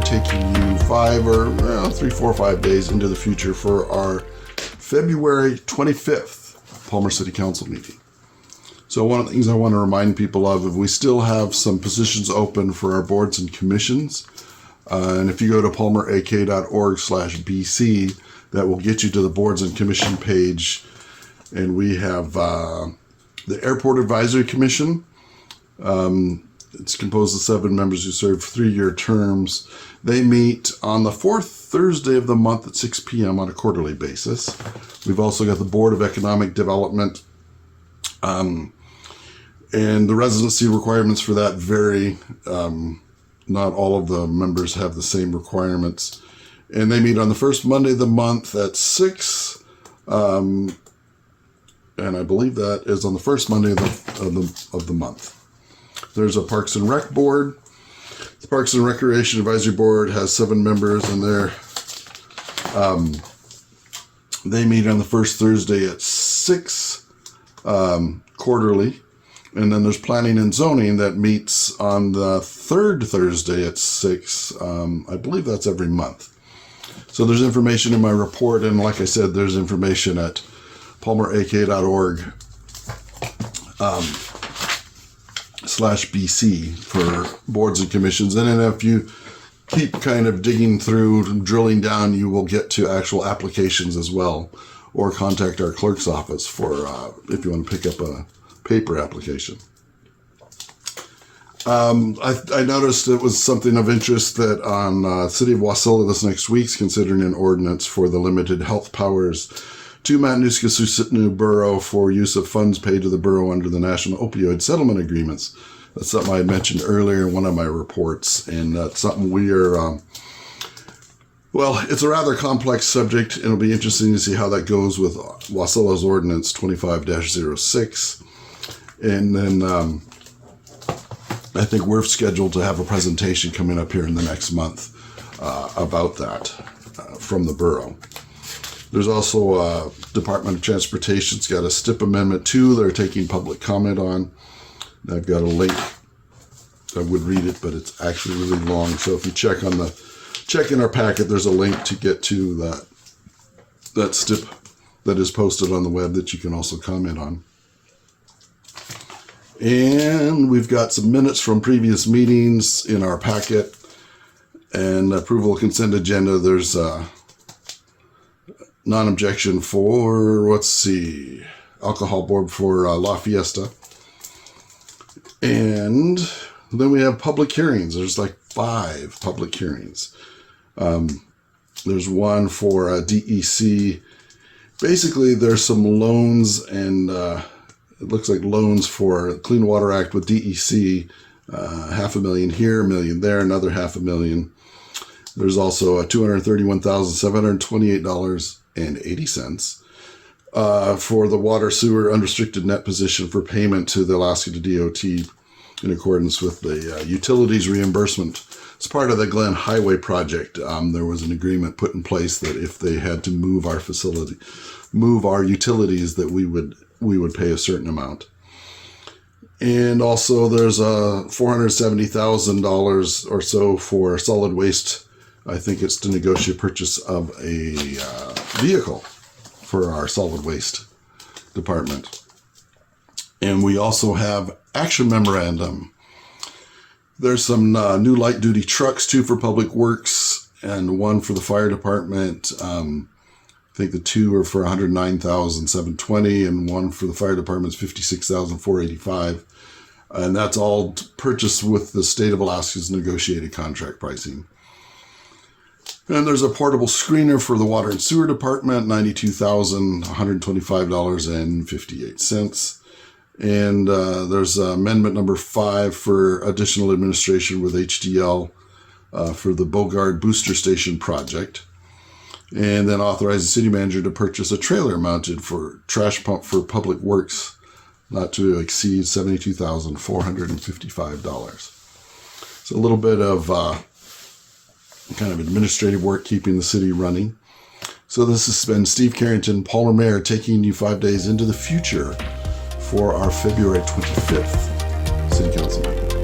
taking you 3, 4, 5 days into the future for our February 25th Palmer City Council meeting. So one of the things I want to remind people of, we still have some positions open for our boards and commissions. And if you go to palmerak.org/BC, that will get you to the boards and commission page. And we have the Airport Advisory Commission. It's composed of 7 members who serve 3-year terms. They meet on the 4th Thursday of the month at 6 p.m. on a quarterly basis. We've also got the Board of Economic Development. And the residency requirements for that vary. Not all of the members have the same requirements. And they meet on the first Monday of the month at 6. And I believe that is on the first Monday of the month. There's a Parks and Rec Board. The Parks and Recreation Advisory Board has 7 members, and they meet on the first Thursday at 6 quarterly. And then there's Planning and Zoning that meets on the 3rd Thursday at 6. I believe that's every month. So there's information in my report, and like I said, there's information at palmerak.org/BC for boards and commissions. And then if you keep kind of digging through and drilling down, you will get to actual applications as well, or contact our clerk's office for if you want to pick up a paper application. I noticed it was something of interest that on City of Wasilla this next week's considering an ordinance for the limited health powers to Matanuska-Susitnu Borough for use of funds paid to the borough under the National Opioid Settlement Agreements. That's something I had mentioned earlier in one of my reports, and that's something we are, it's a rather complex subject, and it'll be interesting to see how that goes with Wasilla's Ordinance 25-06. And then I think we're scheduled to have a presentation coming up here in the next month about that from the borough. There's also Department of Transportation's got a STIP Amendment 2 they're taking public comment on. I've got a link. I would read it, but it's actually really long. So if you check in our packet, there's a link to get to that STIP that is posted on the web that you can also comment on. And we've got some minutes from previous meetings in our packet, and approval of consent agenda. There's non-objection for, alcohol board for La Fiesta. And then we have public hearings. There's like 5 public hearings. There's one for DEC. Basically, there's some loans, and it looks like loans for Clean Water Act with DEC. $500,000 here, $1 million there, another $500,000. There's also $231,728.80 for the water sewer unrestricted net position for payment to the Alaska DOT in accordance with the utilities reimbursement. As part of the Glen Highway project, there was an agreement put in place that if they had to move our utilities, that we would pay a certain amount. And also there's $470,000 or so for solid waste. I think it's to negotiate purchase of a vehicle for our solid waste department. And we also have action memorandum. There's some new light duty trucks, 2 for Public Works and 1 for the fire department. I think the 2 are for $109,720 and 1 for the fire department is $56,485. And that's all purchased with the state of Alaska's negotiated contract pricing. And there's a portable screener for the water and sewer department, $92,125.58. And there's amendment number 5 for additional administration with HDL for the Bogard Booster Station project. And then authorize the city manager to purchase a trailer mounted for trash pump for Public Works, not to exceed $72,455. So a little bit of kind of administrative work keeping the city running. So this has been Steve Carrington, Palmer Mayor, taking you 5 days into the future for our February 25th City Council meeting.